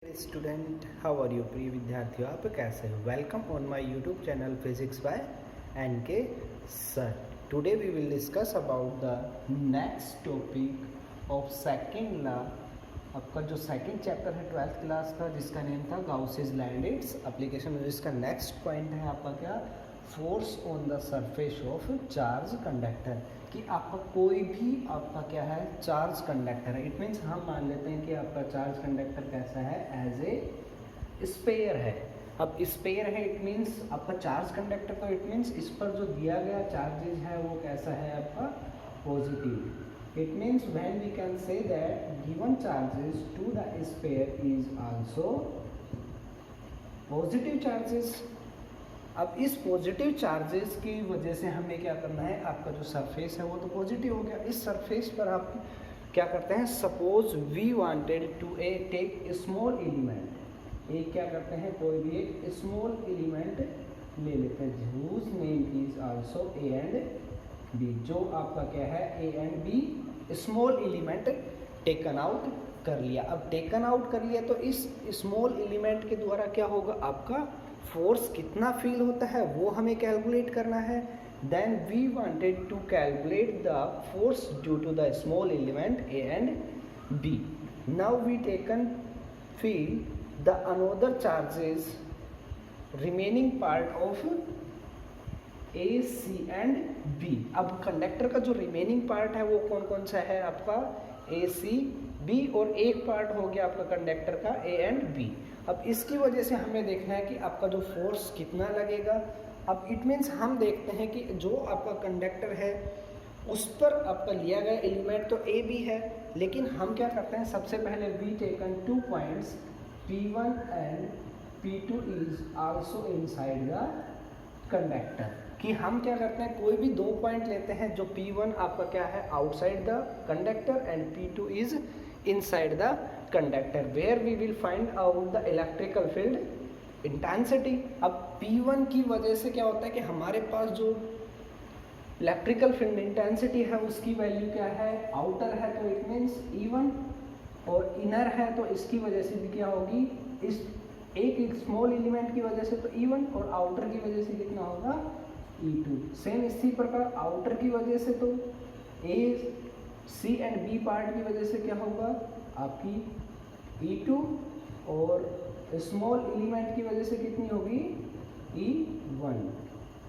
Student, how are you? प्रिय विद्यार्थियों, आप कैसे हो? Welcome on my YouTube channel physics by NK sir. Today we will discuss about the next topic of second law. आपका जो second chapter है 12th class का, जिसका नेम था गाउसेस लॉ एंड इट्स एप्लीकेशन। जिसका नेक्स्ट पॉइंट है आपका क्या? Force on the surface of charge conductor. कि आपका कोई भी आपका क्या है, चार्ज कंडक्टर है। इट मीन्स हम मान लेते हैं कि आपका चार्ज कंडक्टर कैसा है, एज ए स्पेयर है। अब स्पेयर है, इट मीन्स आपका चार्ज कंडक्टर, तो इट मीन्स इस पर जो दिया गया चार्जेज है वो कैसा है आपका, positive. It means when we can say that given charges to the sphere is also positive charges. अब इस पॉजिटिव चार्जेस की वजह से हमें क्या करना है, आपका जो सरफेस है वो तो पॉजिटिव हो गया। इस सरफेस पर आप क्या करते हैं, suppose we wanted to take a small element. एक क्या करते हैं, कोई भी एक स्मॉल एलिमेंट ले लेते हैं, whose name is also A and B. जो आपका क्या है, A and B small element taken out कर लिया। अब टेकन आउट कर लिया तो इस स्मॉल एलिमेंट के द्वारा क्या होगा, आपका फोर्स कितना फील होता है वो हमें कैलकुलेट करना है। Then we wanted to calculate the force due to the small element A and B. Now we taken feel the another charges remaining part of A C and B. अब conductor का जो remaining part है वो कौन कौन सा है आपका, ए सी बी, और एक पार्ट हो गया आपका कंडक्टर का ए एंड बी। अब इसकी वजह से हमें देखना है कि आपका जो फोर्स कितना लगेगा। अब इट मीन्स हम देखते हैं कि जो आपका कंडक्टर है उस पर आपका लिया गया एलिमेंट तो ए बी है, लेकिन हम क्या करते हैं, सबसे पहले we taken 2 points P1 and P2 is also inside the conductor. कि हम क्या करते हैं, कोई भी 2 पॉइंट लेते हैं, जो P1 आपका क्या है, outside the conductor and P2 is inside the conductor, where we will find out the electrical field intensity. अब P1 की वजह से क्या होता है कि हमारे पास जो इलेक्ट्रिकल फील्ड इंटेंसिटी है उसकी वैल्यू क्या है, आउटर है तो इट मीन्स E1, और इनर है तो इसकी वजह से भी क्या होगी, इस एक स्मॉल एलिमेंट की वजह से तो E1, और आउटर की वजह से कितना होगा, E2। सेम इसी प्रकार आउटर की वजह से तो ए सी एंड बी पार्ट की वजह से क्या होगा, आपकी E2, और स्मॉल एलिमेंट की वजह से कितनी होगी, E1।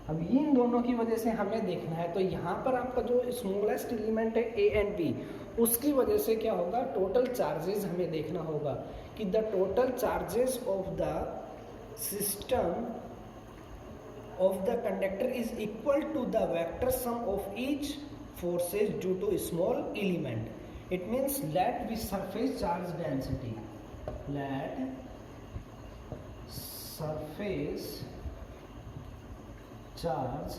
अब ये इन दोनों की वजह से हमें देखना है, तो यहाँ पर आपका जो स्मॉलेस्ट एलिमेंट है ए एंड बी, उसकी वजह से क्या होगा, टोटल चार्जेस हमें देखना होगा कि the total charges of the system of the conductor is equal to the vector sum of each forces due to small element. It means let we surface charge density. Let surface charge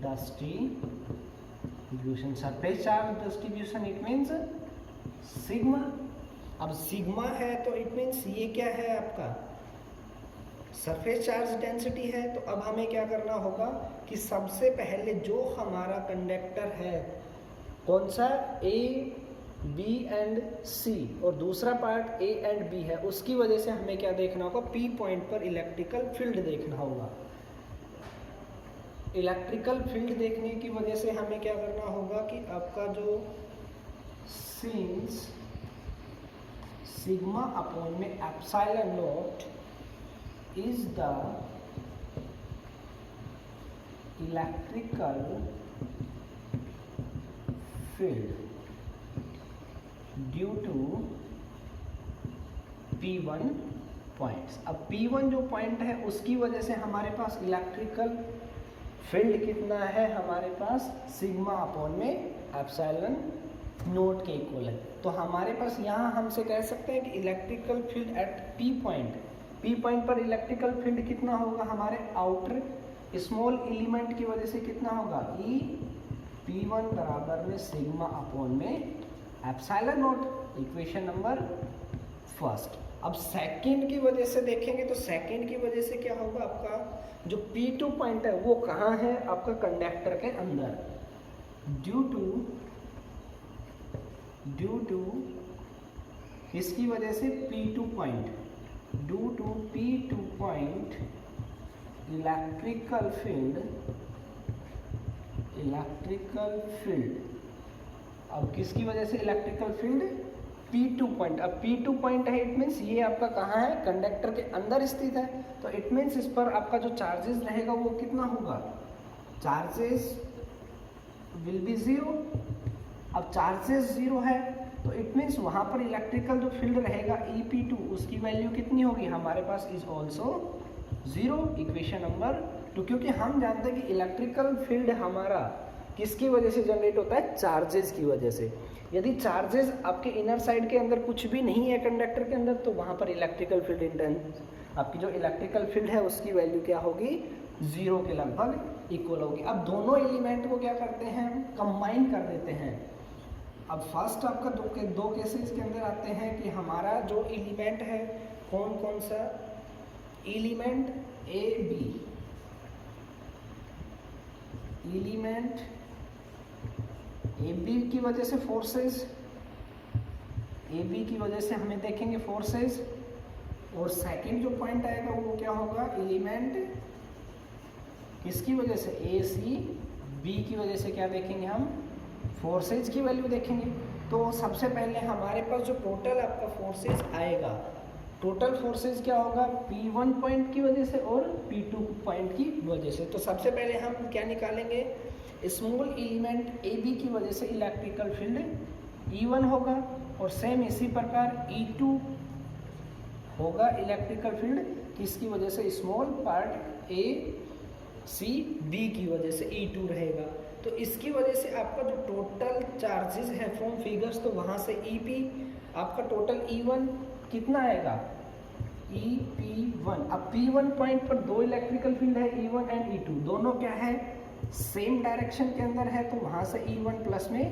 distribution. Surface charge distribution it means sigma. अब sigma है तो it means ये क्या है आपका, surface charge density है। तो अब हमें क्या करना होगा कि सबसे पहले जो हमारा कंडक्टर है कौन सा, ए बी एंड सी, और दूसरा पार्ट ए एंड बी है, उसकी वजह से हमें क्या देखना होगा, पी पॉइंट पर इलेक्ट्रिकल फील्ड देखना होगा। इलेक्ट्रिकल फील्ड देखने की वजह से हमें क्या करना होगा कि आपका जो सिंस सिग्मा अपॉन में epsilon not is the electrical field due to P1 points। अब P1 जो पॉइंट है उसकी वजह से हमारे पास इलेक्ट्रिकल फील्ड कितना है, हमारे पास सिग्मा अपॉन में एप्सिलॉन नोट के इक्वल है। तो हमारे पास यहाँ हमसे कह सकते हैं कि electrical field at P point पर इलेक्ट्रिकल फील्ड कितना होगा, हमारे आउटर स्मॉल एलिमेंट की वजह से कितना होगा, ई P1 बराबर में सिग्मा अपॉन में epsilon not. Equation number first. अब सेकंड की वजह से देखेंगे तो सेकंड की वजह से क्या होगा, आपका जो P2 पॉइंट है वो कहाँ है, आपका कंडक्टर के अंदर, ड्यू टू किसकी वजह से, P2 point, due to P2 point electrical field. अब किसकी वजह से इलेक्ट्रिकल फील्ड, P2 पॉइंट। अब P2 पॉइंट है, इट मीन्स ये आपका कहाँ है, कंडक्टर के अंदर स्थित है, तो इट मीन्स इस पर आपका जो चार्जेस रहेगा वो कितना होगा, चार्जेस विल बी जीरो। अब चार्जेस जीरो है तो इट मीन्स वहाँ पर इलेक्ट्रिकल जो फील्ड रहेगा EP2 उसकी वैल्यू कितनी होगी, हमारे पास is also zero. Equation number 2, क्योंकि हम जानते हैं कि इलेक्ट्रिकल फील्ड हमारा किसकी वजह से जनरेट होता है, चार्जेस की वजह से। यदि चार्जेस आपके इनर साइड के अंदर कुछ भी नहीं है कंडक्टर के अंदर, तो वहाँ पर इलेक्ट्रिकल फील्ड इंटेंस, आपकी जो इलेक्ट्रिकल फील्ड है उसकी वैल्यू क्या होगी, जीरो के लगभग इक्वल होगी। अब दोनों एलिमेंट को क्या करते हैं, कंबाइन कर देते हैं। अब फर्स्ट आपका दो केसेस के अंदर आते हैं कि हमारा जो एलिमेंट है कौन कौन सा, element A B, element A B की वजह से फोर्सेस, ए बी की वजह से हमें देखेंगे फोर्सेस, और सेकंड जो पॉइंट आएगा वो क्या होगा, एलिमेंट किसकी वजह से, ए सी बी की वजह से क्या देखेंगे हम, फोर्सेज की वैल्यू देखेंगे। तो सबसे पहले हमारे पास जो टोटल आपका फोर्सेज आएगा, टोटल फोर्सेज क्या होगा, P1 पॉइंट की वजह से और P2 पॉइंट की वजह से। तो सबसे पहले हम क्या निकालेंगे, स्मॉल एलिमेंट AB की वजह से इलेक्ट्रिकल फील्ड E1 होगा, और सेम इसी प्रकार E2 होगा इलेक्ट्रिकल फील्ड किसकी वजह से, small part A C B की वजह से E2 रहेगा। तो इसकी वजह से आपका जो टोटल चार्जेस है फ्रॉम फिगर्स, तो वहाँ से EP आपका टोटल E1 कितना आएगा, EP1। अब P1 पॉइंट पर दो इलेक्ट्रिकल फील्ड है E1 एंड E2, दोनों क्या है, सेम डायरेक्शन के अंदर है, तो वहाँ से E1 प्लस में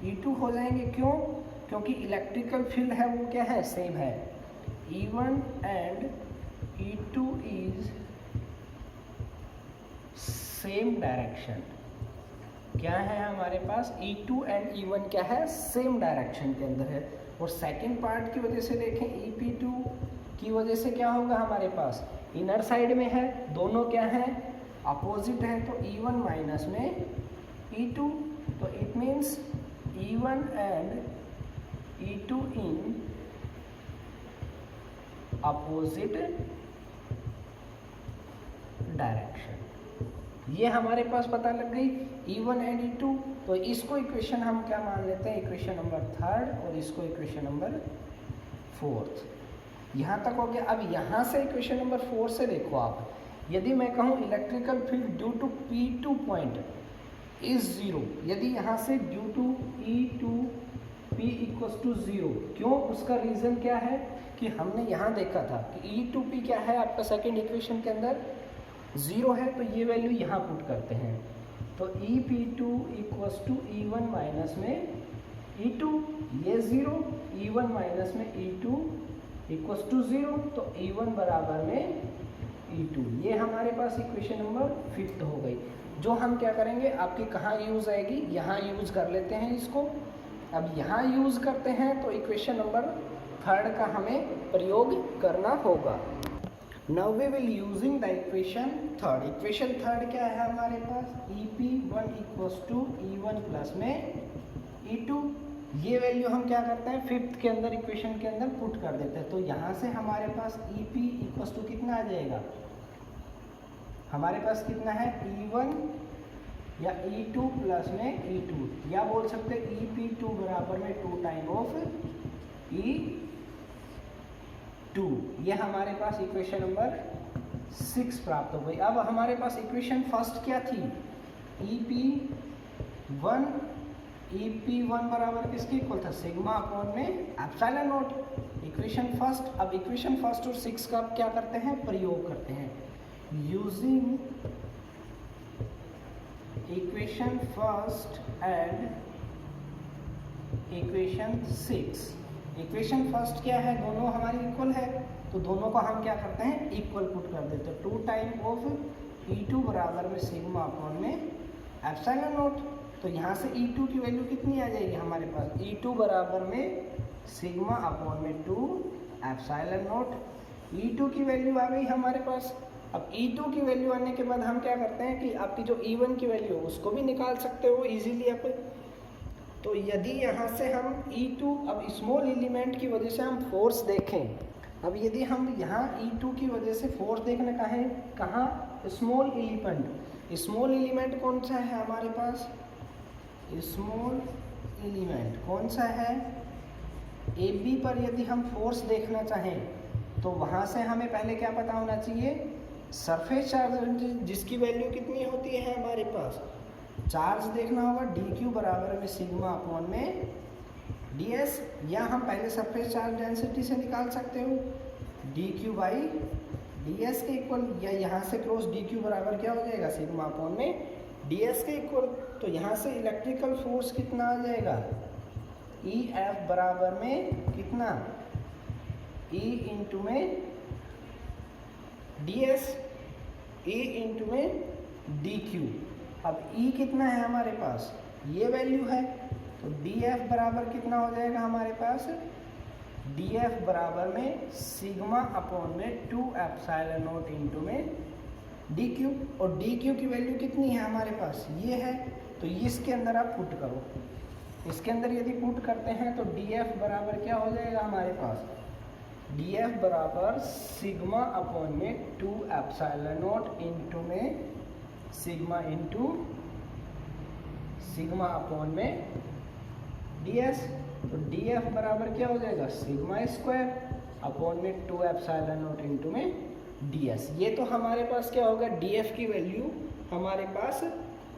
E2 हो जाएंगे। क्यों, क्योंकि इलेक्ट्रिकल फील्ड है वो क्या है, सेम है। E1 and E2 is same direction, क्या है हमारे पास, E2 एंड E1 क्या है, सेम डायरेक्शन के अंदर है। और सेकंड पार्ट की वजह से देखें, EP2 की वजह से क्या होगा, हमारे पास इनर साइड में है, दोनों क्या है, अपोजिट है, तो E1 माइनस में E2, तो it means E1 and E2 in opposite direction. ये हमारे पास पता लग गई E1 एंड E2। तो इसको इक्वेशन हम क्या मान लेते हैं, इक्वेशन नंबर 3 और इसको इक्वेशन नंबर 4। यहाँ तक हो गया। अब यहाँ से इक्वेशन नंबर 4 से देखो आप, यदि मैं कहूँ electrical field due to P2 point is zero, यदि यहाँ से due to E2P equals to zero, क्यों, उसका रीज़न क्या है कि हमने यहाँ देखा था कि E2P क्या है आपका सेकेंड इक्वेशन के अंदर जीरो है, तो ये वैल्यू यहाँ पुट करते हैं, तो EP2 equals to E1 minus में E2, ये जीरो, E1 माइनस में E2 इक्वल्स टू जीरो, तो E1 बराबर में E2। ये हमारे पास इक्वेशन नंबर 5 हो गई, जो हम क्या करेंगे, आपकी कहाँ यूज़ आएगी, यहाँ यूज़ कर लेते हैं इसको। अब यहाँ यूज़ करते हैं तो इक्वेशन नंबर 3 का हमें प्रयोग करना होगा। Now we will using the equation 3। Equation 3 क्या है हमारे पास, EP1 equals to E1 plus में E2। ये वैल्यू हम क्या करते हैं, 5th के अंदर इक्वेशन के अंदर पुट कर देते हैं। तो यहाँ से हमारे पास EP इक्वल्स टू कितना आ जाएगा, हमारे पास कितना है, E1 या E2 प्लस में E2, या बोल सकते हैं EP2 बराबर में 2 टाइम ऑफ E2। ये हमारे पास इक्वेशन नंबर 6 प्राप्त हो गई। अब हमारे पास इक्वेशन फर्स्ट क्या थी, EP1 बराबर किसके इक्वल था, सिग्मा अपॉन में एप्सिलॉन नॉट। इक्वेशन फर्स्ट, अब इक्वेशन फर्स्ट और 6 का क्या करते हैं, प्रयोग करते हैं। Using equation first and equation 6, equation first क्या है, दोनों हमारी इक्वल है, तो दोनों को हम क्या करते हैं, इक्वल पुट कर देते हैं। 2 टाइम ऑफ E2 बराबर में सिग्मा अपॉन में एप्सिलॉन नॉट। तो यहाँ से E2 की वैल्यू कितनी आ जाएगी हमारे पास, E2 बराबर में सिग्मा अपॉन में 2 एप्सिलॉन नॉट। E2 की वैल्यू आ गई हमारे पास। अब E2 की वैल्यू आने के बाद हम क्या करते हैं कि आपकी जो E1 की वैल्यू है उसको भी निकाल सकते हो इजीली आप। तो यदि यहाँ से हम E2, अब स्मॉल एलिमेंट की वजह से हम फोर्स देखें, अब यदि हम यहाँ E2 की वजह से फोर्स देखने का है कहाँ, स्मॉल एलिमेंट। स्मॉल एलिमेंट कौन सा है हमारे पास, स्मॉल एलिमेंट कौन सा है, AB पर यदि हम फोर्स देखना चाहें तो वहाँ से हमें पहले क्या पता होना चाहिए, सरफेस चार्ज जिसकी वैल्यू कितनी होती है हमारे पास, चार्ज देखना होगा dq बराबर में सिग्मा अपॉन में ds, या हम पहले सरफेस चार्ज डेंसिटी से निकाल सकते हो dq बाई ds के इक्वल, या यहाँ से क्रॉस dq बराबर क्या हो जाएगा सिग्मा अपॉन में ds के इक्वल। तो यहाँ से इलेक्ट्रिकल फोर्स कितना आ जाएगा, EF बराबर में कितना, E इंटू में ds, E इंटू में dq। अब E कितना है हमारे पास, ये वैल्यू है, तो dF बराबर कितना हो जाएगा हमारे पास, dF बराबर में सिग्मा अपॉन में 2 एप्सिलॉन नॉट इंटू में dq। और dq की वैल्यू कितनी है हमारे पास, ये है, तो इसके अंदर आप पुट करो। इसके अंदर यदि पुट करते हैं तो dF बराबर क्या हो जाएगा हमारे पास, dF बराबर सिग्मा अपॉन में 2 एप्सिलॉन नॉट इंटू में सिग्मा इंटू सिग्मा अपॉन में ds। तो dF बराबर क्या हो जाएगा, सिग्मा स्क्वायर अपॉन में 2 एप्सिलॉन नॉट इंटू में ds। ये तो हमारे पास क्या होगा, dF की वैल्यू हमारे पास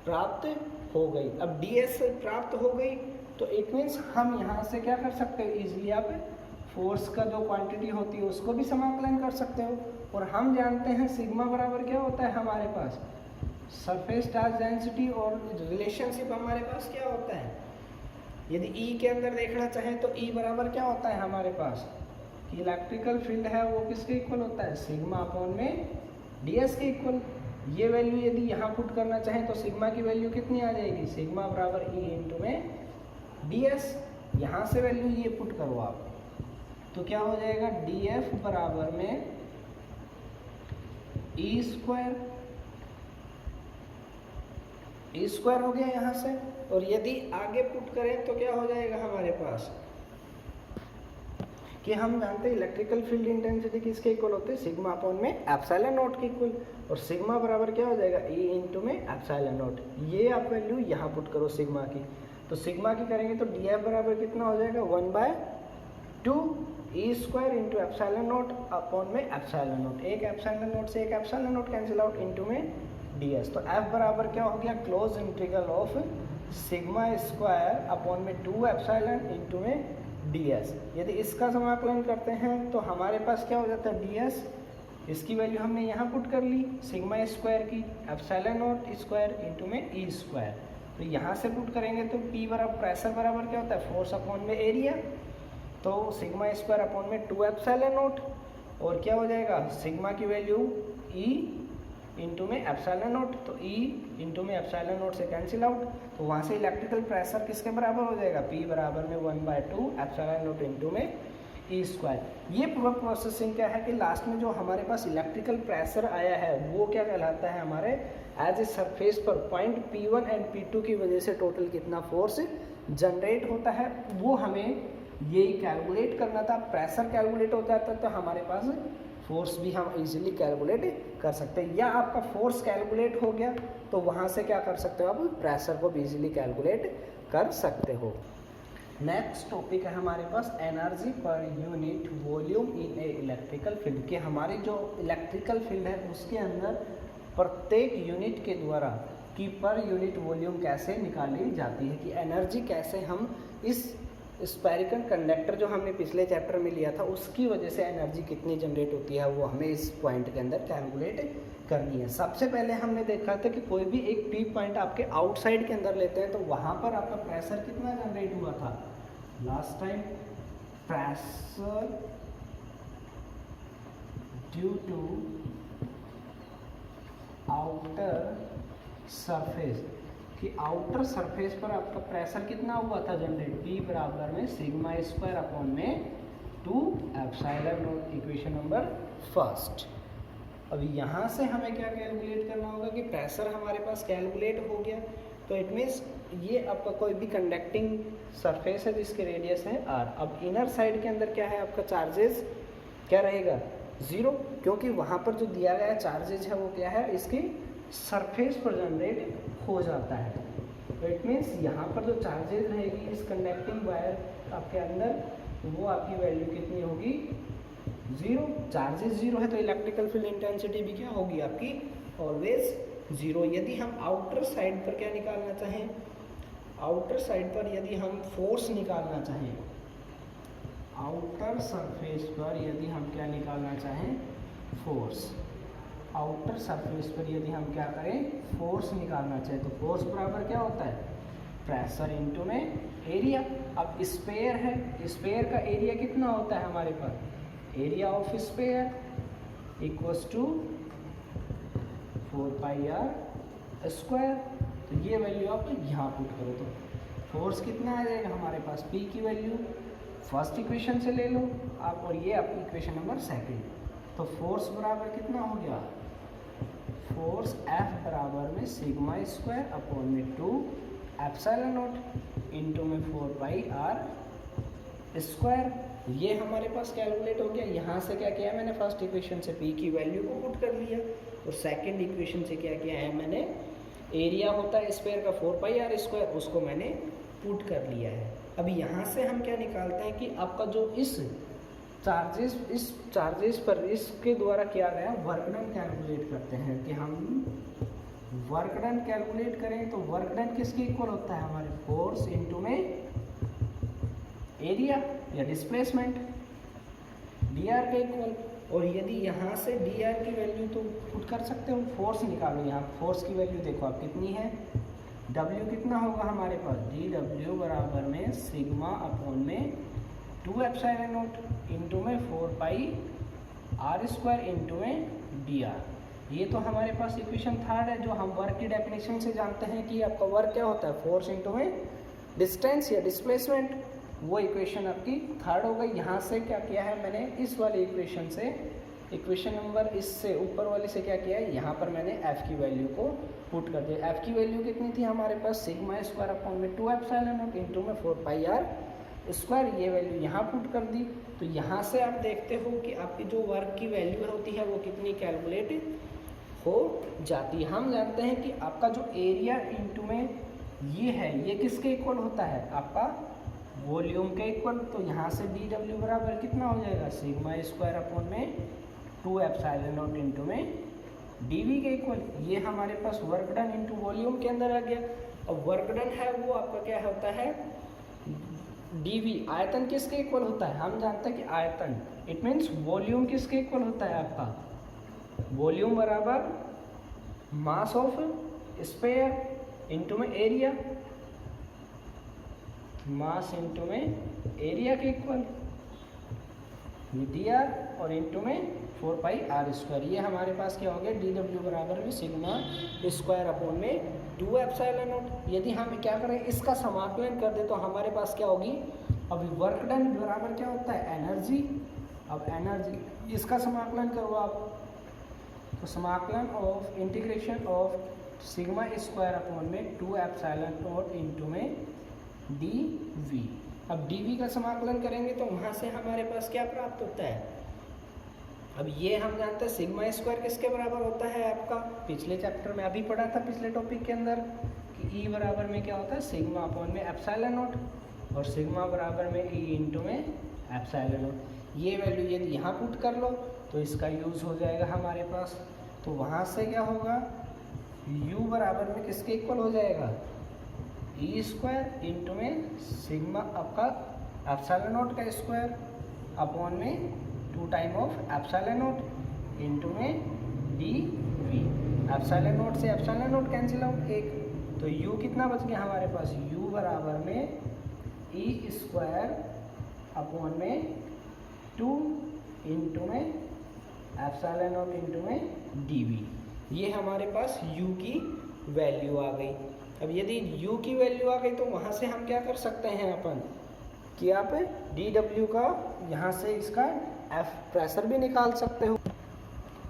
प्राप्त हो गई। अब ds प्राप्त हो गई तो इट मीन्स हम यहाँ से क्या कर सकते हो, इजीली आप फोर्स का जो क्वांटिटी होती है उसको भी समाकलन कर सकते हो। और हम जानते हैं सिग्मा बराबर क्या होता है हमारे पास, सरफेस चार्ज डेंसिटी, और रिलेशनशिप हमारे पास क्या होता है, यदि E के अंदर देखना चाहें तो E बराबर क्या होता है हमारे पास, कि इलेक्ट्रिकल फील्ड है वो किसके इक्वल होता है, सिग्मा अपॉन में ds के इक्वल। ये वैल्यू यदि यहाँ पुट करना चाहें तो सिग्मा की वैल्यू कितनी आ जाएगी, सिग्मा बराबर E इंटू में ds। यहाँ से वैल्यू ये पुट करो आप, तो क्या हो जाएगा, dF बराबर में E स्क्वायर हो गया यहाँ से। और यदि आगे पुट करें तो क्या हो जाएगा हमारे पास, कि हम जानते हैं इलेक्ट्रिकल फील्ड इंटेंसिटी किसके इक्वल होते हैं, सिग्मा अपॉन में एप्सिलॉन नॉट के इक्वल। और सिग्मा बराबर क्या हो जाएगा, E इंटू में एप्सिलॉन नॉट। ये आप वैल्यू यहाँ पुट करो सिग्मा की, तो सिग्मा की करेंगे तो dF बराबर कितना हो जाएगा, 1/2 E square into epsilon not upon में एप्सिलॉन नॉट। एक एप्सिलॉन नॉट से एक epsilon not cancel out into में ds। तो F बराबर क्या हो गया, close integral of sigma square upon में 2 एप्सिलॉन इंटू में ds। यदि इसका समाकलन करते हैं तो हमारे पास क्या हो जाता है, ds, इसकी वैल्यू हमने यहाँ पुट कर ली सिग्मा स्क्वायर की, एप्सिलॉन नॉट स्क्वायर इंटू में E स्क्वायर। तो यहाँ से पुट करेंगे तो P बराबर प्रेशर बराबर क्या होता है, फोर्स अपॉन में एरिया, तो सिग्मा स्क्वायर अपॉन में 2 एप्सिलॉन नॉट। और क्या हो जाएगा, सिग्मा की वैल्यू E इंटू में एप्सिलॉन नॉट, तो E इंटू में एप्सिलॉन नॉट से कैंसिल आउट। तो वहाँ से इलेक्ट्रिकल प्रेशर किसके बराबर हो जाएगा, P बराबर में 1/2 एप्सिलॉन नॉट इंटू में E स्क्वायर। ये पूरा प्रोसेसिंग क्या है कि लास्ट में जो हमारे पास इलेक्ट्रिकल प्रेशर आया है वो क्या कहलाता है, हमारे एज ए सरफेस पर पॉइंट P1 एंड P2 की वजह से टोटल कितना फोर्स जनरेट होता है, वो हमें ये कैलकुलेट करना था। प्रेशर कैलकुलेट हो जाता तो हमारे पास फोर्स भी हम इजीली कैलकुलेट कर सकते हैं, या आपका फोर्स कैलकुलेट हो गया तो वहाँ से क्या कर सकते हो, आप प्रेशर को भी इजीली कैलकुलेट कर सकते हो। नेक्स्ट टॉपिक है हमारे पास energy per unit volume in a electrical field, कि हमारी जो इलेक्ट्रिकल फील्ड है उसके अंदर प्रत्येक यूनिट के द्वारा कि पर यूनिट वॉल्यूम कैसे निकाली जाती है, कि एनर्जी कैसे हम इस स्पेरिकल कंडक्टर जो हमने पिछले चैप्टर में लिया था उसकी वजह से एनर्जी कितनी जनरेट होती है वो हमें इस पॉइंट के अंदर कैलकुलेट करनी है। सबसे पहले हमने देखा था कि कोई भी एक पी पॉइंट आपके आउटसाइड के अंदर लेते हैं तो वहाँ पर आपका प्रेशर कितना जनरेट हुआ था last time, pressure due to outer surface कि आउटर सरफेस पर आपका प्रेशर कितना हुआ था जनरेट, P बराबर में सिग्मा स्क्वायर अपॉन में 2 epsilon not, equation number first. अभी यहाँ से हमें क्या कैलकुलेट करना होगा कि प्रेशर हमारे पास कैलकुलेट हो गया, तो इट मीन्स ये आपका कोई भी कंडक्टिंग सरफेस है जिसकी रेडियस है r। अब इनर साइड के अंदर क्या है आपका चार्जेस क्या रहेगा, 0, क्योंकि वहाँ पर जो दिया गया चार्जेज है वो क्या है, इसकी सरफेस पर जनरेट हो जाता है। तो इट मीन्स यहाँ पर जो चार्जेज रहेगी इस कंडक्टिंग वायर आपके अंदर, वो आपकी वैल्यू कितनी होगी, 0। चार्जेस 0 है तो इलेक्ट्रिकल फील्ड इंटेंसिटी भी क्या होगी आपकी, ऑलवेज 0। यदि हम आउटर साइड पर क्या निकालना चाहें, आउटर साइड पर यदि हम फोर्स निकालना चाहें, आउटर सरफेस पर यदि हम क्या निकालना चाहें, फोर्स, आउटर सरफेस पर यदि हम क्या करें, फोर्स निकालना चाहें, तो फोर्स बराबर क्या होता है, प्रेशर इनटू में एरिया। अब स्फीयर है, स्फीयर का एरिया कितना होता है हमारे पास, area of sphere equals to 4 pi r square. तो ये वैल्यू आप यहाँ पुट करो तो फोर्स कितना आ जाएगा हमारे पास, P की वैल्यू फर्स्ट इक्वेशन से ले लो आप, और ये आपकी इक्वेशन नंबर सेकंड। तो फोर्स बराबर कितना हो गया, फोर्स F बराबर में सिग्मा स्क्वायर अपॉन में 2 एप्सिलॉन नॉट इंटू में 4 पाई आर स्क्वायर। ये हमारे पास कैलकुलेट हो गया। यहाँ से क्या किया मैंने, फर्स्ट इक्वेशन से P की वैल्यू को पुट कर लिया, और सेकंड इक्वेशन से क्या किया है मैंने, एरिया होता है स्क्वायर का 4 पाई आर स्क्वायर, उसको मैंने पुट कर लिया है। अभी यहाँ से हम क्या निकालते हैं कि आपका जो इस चार्जेस पर इसके द्वारा किया गया वर्क डन कैलकुलेट करते हैं, कि हम वर्क डन कैलकुलेट करें तो वर्क डन किसके इक्वल होता है हमारे, फोर्स इनटू में एरिया या डिस्प्लेसमेंट dr के इक्वल। और यदि यहाँ से dr की वैल्यू तो पुट कर सकते हो, फोर्स निकालो, यहाँ फोर्स की वैल्यू देखो आप कितनी है, w कितना होगा हमारे पास, dw बराबर में सिग्मा अपॉन में 2 एप्सिलॉन नॉट इंटू में 4 पाई आर स्क्वायर इंटू में dr। ये तो हमारे पास इक्वेशन थर्ड है, जो हम वर्क की डेफिनेशन से जानते हैं कि आपका वर्क क्या होता है, फोर्स इंटू में डिस्टेंस या डिस्प्लेसमेंट। वो इक्वेशन आपकी थर्ड हो गई। यहाँ से क्या किया है मैंने, इस वाले इक्वेशन से, इक्वेशन नंबर इससे ऊपर वाले से क्या किया है, यहाँ पर मैंने f की वैल्यू को पुट कर दिया। f की वैल्यू कितनी थी हमारे पास, सिग्मा स्क्वायर अपॉन में 2 एप्सिलॉन नॉट इंटू में 4 पाई आर स्क्वायर। ये वैल्यू यहाँ पुट कर दी। तो यहाँ से आप देखते हो कि आपकी जो वर्क की वैल्यू होती है वो कितनी कैलकुलेट हो जाती है। हम जानते हैं कि आपका जो एरिया इंटू में ये है, ये किसके इक्वल होता है, आपका वॉल्यूम के इक्वल। तो यहाँ से dw बराबर कितना हो जाएगा, सिग्मा स्क्वायर अपॉन में 2 एप्सिलॉन नॉट इंटू में dv के इक्वल। ये हमारे पास वर्क डन इंटू वॉल्यूम के अंदर आ गया। और वर्क डन है वो आपका क्या होता है, dv। आयतन किसके इक्वल होता है, हम जानते हैं कि आयतन, इट मीन्स वॉल्यूम किसके इक्वल होता है आपका, वॉल्यूम बराबर मास ऑफ स्फीयर इंटू में एरिया, मास इंटू में एरिया के इक्वल dr और इंटू में 4 पाई आर स्क्वायर। ये हमारे पास क्या हो गया, dw बराबर में सिग्मा स्क्वायर अपॉन में 2 एप्सिलॉन नॉट। यदि हम क्या करें, इसका समाकलन कर दे तो हमारे पास क्या होगी, अभी वर्क डन बराबर क्या होता है, एनर्जी। अब एनर्जी, इसका समाकलन करो आप, तो समाकलन of integration of sigma square upon में 2 एप्सिलॉन नॉट इंटू में dv। अब dv का समाकलन करेंगे तो वहाँ से हमारे पास क्या प्राप्त होता है, अब ये हम जानते हैं सिग्मा स्क्वायर किसके बराबर होता है आपका, पिछले चैप्टर में अभी पढ़ा था पिछले टॉपिक के अंदर कि E बराबर में क्या होता है, सिग्मा अपॉन में एप्सिलॉन नॉट, और सिग्मा बराबर में E इंटू में एप्सिलॉन नॉट। ये वैल्यू यदि यहाँ पुट कर लो तो इसका यूज़ हो जाएगा हमारे पास। तो वहाँ से क्या होगा, U बराबर में किसके इक्वल हो जाएगा, ई स्क्वायर इंटू में सिग्मा आपका एप्सिलॉन नॉट का स्क्वायर अपॉन में 2 time of epsilon naught into में डी वी। एप्सिलॉन नॉट से एप्सिलॉन नॉट कैंसिल आउट एक, तो यू कितना बच गया हमारे पास, यू बराबर में ई स्क्वायर अपॉन में 2 इंटू में एप्सिलॉन नॉट इंटू में डी वी। ये हमारे पास u की वैल्यू आ गई। अब यदि u की वैल्यू आ गई तो वहाँ से हम क्या कर सकते हैं अपन कि आप dw का यहाँ से इसका F प्रेशर भी निकाल सकते हो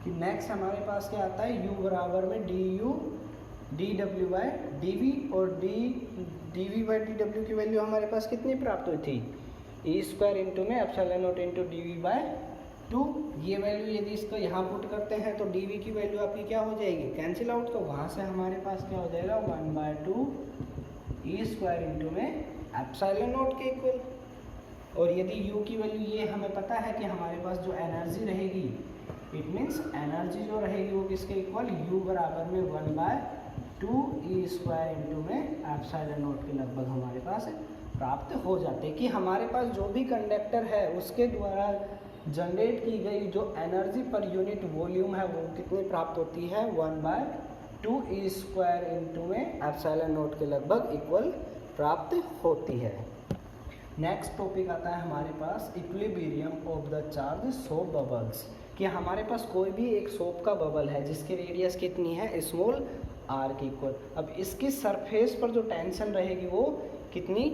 कि नेक्स्ट हमारे पास क्या आता है u बराबर में du dw बाय dv और dv बाय dw की वैल्यू हमारे पास कितनी प्राप्त हुई थी e स्क्वायर इंटू में epsilon naught into dv by 2। ये वैल्यू यदि इसको यहाँ पुट करते हैं तो dv की वैल्यू आपकी क्या हो जाएगी कैंसिल आउट, तो वहाँ से हमारे पास क्या हो जाएगा 1/2 e स्क्वायर इंटू में एप्सिलॉन नॉट के इक्वल। और यदि u की वैल्यू ये हमें पता है कि हमारे पास जो एनर्जी रहेगी इट मीन्स एनर्जी जो रहेगी वो किसके इक्वल u बराबर में 1/2 e स्क्वायर इंटू में एप्सिलॉन नॉट के लगभग हमारे पास प्राप्त हो जाते हैं कि हमारे पास जो भी कंडक्टर है उसके द्वारा जनरेट की गई जो एनर्जी पर यूनिट वॉल्यूम है वो कितनी प्राप्त होती है 1/2 e स्क्वायर इंटू में एप्सिलॉन नॉट के लगभग इक्वल प्राप्त होती है। नेक्स्ट टॉपिक आता है हमारे पास equilibrium of the charge soap bubbles कि हमारे पास कोई भी एक सोप का बबल है जिसकी रेडियस कितनी है स्मॉल r के इक्वल। अब इसकी सरफेस पर जो टेंशन रहेगी वो कितनी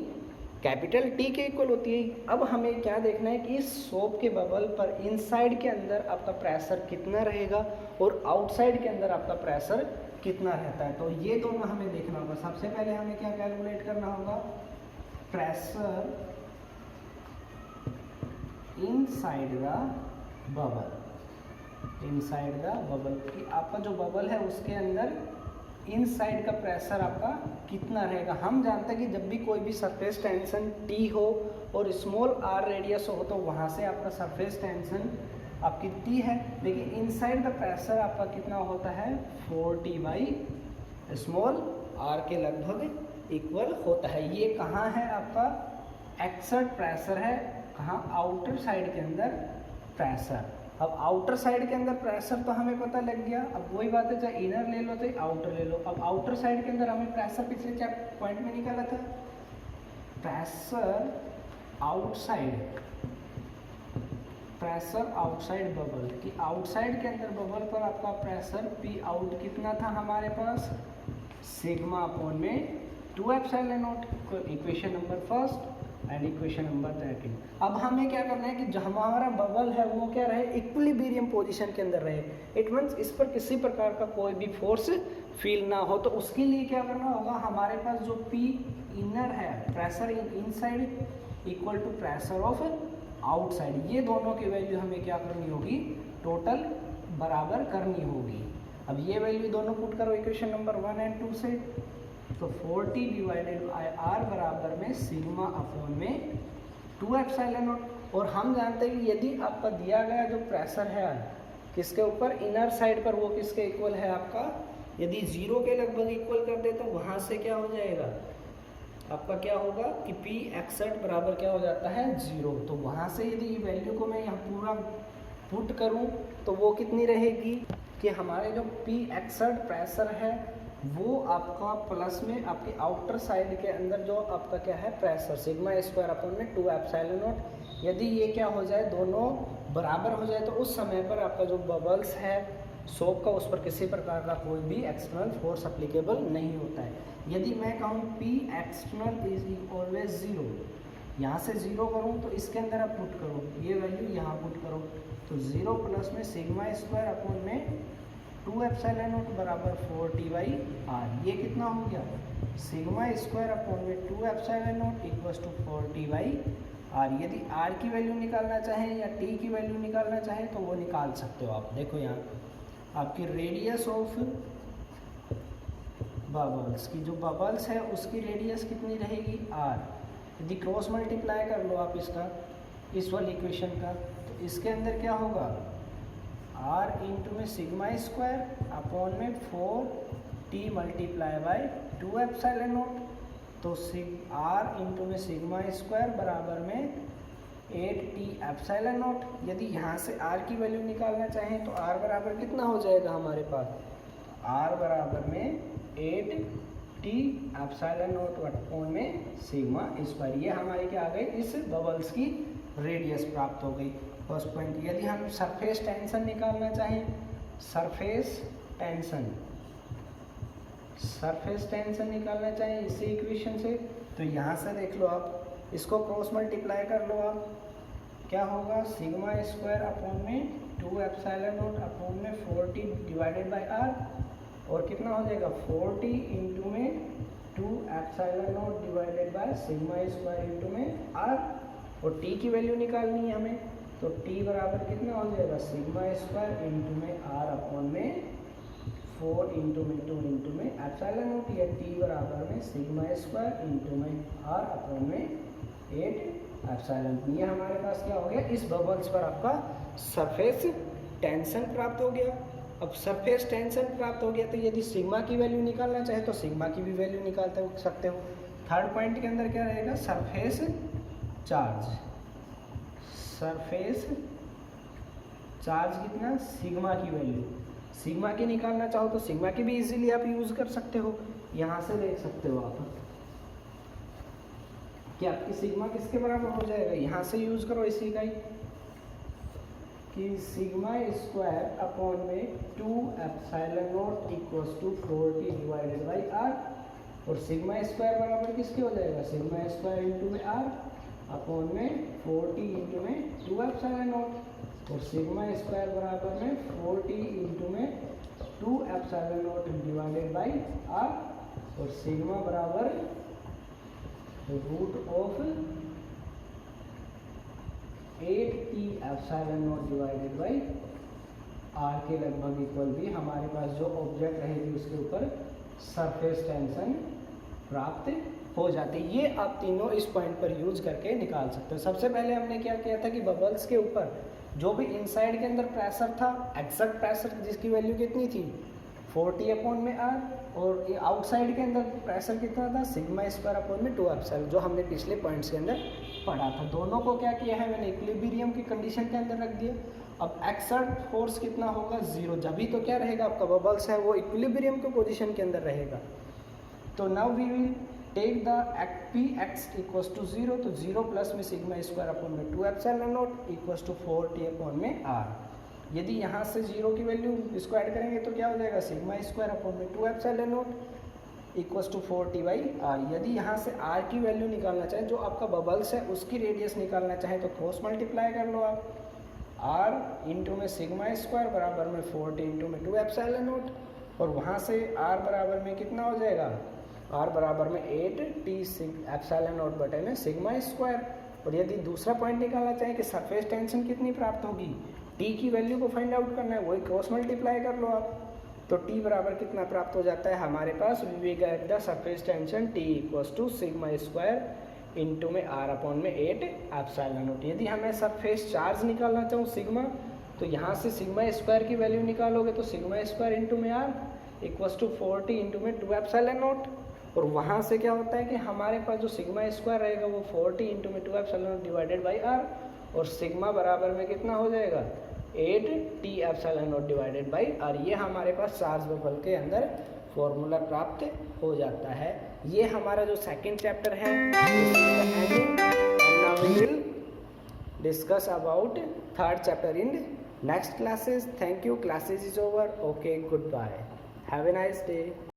कैपिटल T के इक्वल होती है। अब हमें क्या देखना है कि इस सोप के बबल पर इनसाइड के अंदर आपका प्रेशर कितना रहेगा और आउटसाइड के अंदर आपका प्रेशर कितना रहता है, तो ये दोनों हमें देखना होगा। सबसे पहले हमें क्या कैलकुलेट करना होगा pressure inside the bubble, inside the bubble कि आपका जो बबल है उसके अंदर इनसाइड का प्रेशर आपका कितना रहेगा। हम जानते हैं कि जब भी कोई भी सरफेस टेंशन T हो और स्मॉल r रेडियस हो तो वहाँ से आपका सरफेस टेंशन आपकी T है, लेकिन इनसाइड द प्रेशर आपका कितना होता है 4T बाई स्मॉल r के लगभग इक्वल होता है। ये कहाँ है आपका एक्सर्ट प्रेशर है, कहाँ आउटर साइड के अंदर प्रेशर। अब आउटर साइड के अंदर प्रेशर तो हमें पता लग गया, अब वही बात है चाहे इनर ले लो चाहे आउटर ले लो। अब आउटर साइड के अंदर हमें प्रेशर पिछले चैप्टर पॉइंट में निकाला था प्रेशर आउटसाइड बबल कि आउटसाइड के अंदर बबल पर आपका प्रेशर पी आउट कितना था हमारे पास सिग्मा अपॉन में 2 epsilon not. Equation number first and equation number 13। अब हमें क्या करना है कि जो हमारा बबल है वो क्या रहे इक्विलिब्रियम पोजीशन के अंदर रहे। इट मीन्स इस पर किसी प्रकार का कोई भी फोर्स फील ना हो, तो उसके लिए क्या करना होगा हमारे पास जो P इनर है pressure inside equal to pressure of outside, ये दोनों की वैल्यू हमें क्या करनी होगी टोटल बराबर करनी होगी। अब ये वैल्यू दोनों पुट करो इक्वेशन नंबर 1 एंड 2 से, तो 40 डिवाइडेड बाई r बराबर में सिग्मा अपॉन में 2 एप्सिलॉन नॉट। और हम जानते हैं कि यदि आपका दिया गया जो प्रेशर है किसके ऊपर इनर साइड पर वो किसके इक्वल है आपका यदि 0 के लगभग इक्वल कर दे तो वहाँ से क्या हो जाएगा आपका क्या होगा कि P एक्सर्ट बराबर क्या हो जाता है 0। तो वहाँ से यदि वैल्यू को मैं यहाँ पूरा पुट करूँ तो वो कितनी रहेगी कि हमारे जो P एक्सर्ट प्रेशर है वो आपका प्लस में आपके आउटर साइड के अंदर जो आपका क्या है प्रेशर सिग्मा स्क्वायर अपॉन में 2 एप्सिलॉन नॉट। यदि ये क्या हो जाए दोनों बराबर हो जाए तो उस समय पर आपका जो बबल्स है सोप का उस पर किसी प्रकार का कोई भी एक्सटर्नल फोर्स अप्लीकेबल नहीं होता है। यदि मैं कहूँ P एक्सटर्नल इज ऑलवेज 0, यहाँ से 0 करूँ तो इसके अंदर आप पुट करो ये वैल्यू यहाँ पुट करो तो 0 प्लस में सिग्मा स्क्वायर अपॉन में 2 एप्सिलॉन नॉट बराबर 4T बाई r। ये कितना हो गया सिग्मा स्क्वायर अपॉन में 2 epsilon naught equals to 4T by r। यदि r की वैल्यू निकालना चाहें या t की वैल्यू निकालना चाहें तो वो निकाल सकते हो आप। देखो यहाँ आपकी रेडियस ऑफ बबल्स की जो बबल्स है उसकी रेडियस कितनी रहेगी r। यदि क्रॉस मल्टीप्लाई कर लो आप इसका इस वाली इक्वेशन का तो इसके अंदर क्या होगा r इंटू में सिग्मा स्क्वायर अपॉन में 4T multiply by 2 epsilon not. तो r इंटू में सिग्मा स्क्वायर बराबर में 8T एप्सिलॉन नॉट। यदि यहाँ से r की वैल्यू निकालना चाहें तो r बराबर कितना हो जाएगा हमारे पास r बराबर में 8T एप्सिलॉन नॉट अपॉन में सिग्मा स्क्वायर। ये हमारी क्या आ गई इस बबल्स की रेडियस प्राप्त हो गई फर्स्ट पॉइंट। यदि हम सरफेस टेंशन निकालना चाहें सरफेस टेंशन सरफेस टेंशन निकालना चाहें इसी इक्वेशन से, तो यहाँ से देख लो आप, इसको क्रॉस मल्टीप्लाई कर लो आप, क्या होगा सिग्मा स्क्वायर अपॉन में 2 एप्सिलॉन नॉट अपॉन में 40 डिवाइडेड बाय आर, और कितना हो जाएगा 40 इंटू में 2 epsilon naught divided by sigma square into में आर, और टी की वैल्यू निकालनी है हमें, तो टी बराबर कितना हो जाएगा सिग्मा स्क्वायर इंटू में आर अपॉन में 4 इंटू में 2 इंटू में एप्सिलॉन नॉट, या टी बराबर में सिग्मा स्क्वायर इंटू में आर अपॉन में 8 एप्सिलॉन। ये हमारे पास क्या हो गया, इस बबल्स पर आपका सरफेस टेंशन प्राप्त हो गया। अब सरफेस टेंशन प्राप्त हो गया, तो यदि सिग्मा की वैल्यू निकालना चाहे तो सिग्मा की भी वैल्यू निकाल सकते हो। थर्ड पॉइंट के अंदर क्या रहेगा, सरफेस चार्ज, सरफेस चार्ज कितना सिग्मा की वैल्यू, सिग्मा की निकालना चाहो तो सिग्मा की भी इजीली आप यूज कर सकते हो। यहाँ से देख सकते हो आप कि आपकी सिग्मा किसके बराबर हो जाएगा, यहाँ से यूज करो इसी का ही, कि सिग्मा स्क्वायर अपॉन में 2 epsilon naught equals to 40 divided by R, और सिग्मा स्क्वायर बराबर किसके हो जाएगा सिग्मा स्क्वायर इंटू में आर अपॉन में 40 इंटू में 2 एप्सिलॉन नॉट, और सिग्मा स्क्वायर बराबर में 40 इंटू में 2 epsilon naught divided by R, और सिग्मा बराबर root of 8t epsilon naught divided by R के लगभग इक्वल भी हमारे पास जो ऑब्जेक्ट रहेगी उसके ऊपर सरफेस टेंशन प्राप्त हो जाती है। ये आप तीनों इस पॉइंट पर यूज करके निकाल सकते हो। सबसे पहले हमने क्या किया था कि बबल्स के ऊपर जो भी इनसाइड के अंदर प्रेशर था, एग्जैक्ट प्रेशर जिसकी वैल्यू कितनी थी 40 अपॉन में आर, और आउटसाइड के अंदर प्रेशर कितना था सिग्मा स्क्वायर अपॉन में 2 एप्सिलॉन, जो हमने पिछले पॉइंट्स के अंदर पढ़ा था। दोनों को क्या किया है मैंने इक्विलिब्रियम की कंडीशन के अंदर रख दिया। अब एक्सर्ट फोर्स कितना होगा 0, जब भी तो क्या रहेगा आपका बबल्स है वो इक्विलिब्रियम के पोजीशन के अंदर रहेगा। तो now we will take the P X equals to 0, तो 0 प्लस में सिग्मा स्क्वायर अपॉन में 2 epsilon naught equals to 40 upon में आर। यदि यहाँ से 0 की वैल्यू इसको ऐड करेंगे तो क्या हो जाएगा सिग्मा स्क्वायर अपॉन में 2 epsilon naught equals to 40 by R. यदि यहाँ से आर की वैल्यू निकालना चाहे, जो आपका बबल्स है उसकी रेडियस निकालना चाहे, तो क्रॉस मल्टीप्लाई कर लो आप, आर इंटू में सिग्मा स्क्वायर बराबर में 40 इंटू में 2 एप्सिलॉन नॉट, और वहाँ से आर बराबर में कितना हो जाएगा, आर बराबर में 8t एप्सिलॉन नॉट बटे में सिग्मा स्क्वायर। और यदि दूसरा पॉइंट निकालना चाहें कि सरफेस टेंशन कितनी प्राप्त होगी, टी की वैल्यू को फाइंड आउट करना है, वही क्रॉस मल्टीप्लाई कर लो आप, तो टी बराबर कितना प्राप्त हो जाता है हमारे पास, we get the surface tension T equals to sigma square into में आर अपॉन में 8 एप्सिलॉन नॉट। यदि हमें सरफेस चार्ज निकालना चाहूँ सिग्मा, तो यहाँ से सिग्मा स्क्वायर की वैल्यू निकालोगे तो सिग्मा स्क्वायर इंटू में आर इक्वल्स टू 40 इंटू में 2 एप्सिलॉन नॉट, और वहाँ से क्या होता है कि हमारे पास जो सिग्मा स्क्वायर रहेगा वो 40 इंटू में 2 epsilon naught divided by R, और सिग्मा बराबर में कितना हो जाएगा 8t epsilon naught divided by R. ये हमारे पास चार्ज बबल के अंदर फॉर्मूला प्राप्त हो जाता है। ये हमारा जो सेकंड चैप्टर है, now we will discuss about third chapter in next classes. Thank you, classes is over, okay, good bye, have a nice day.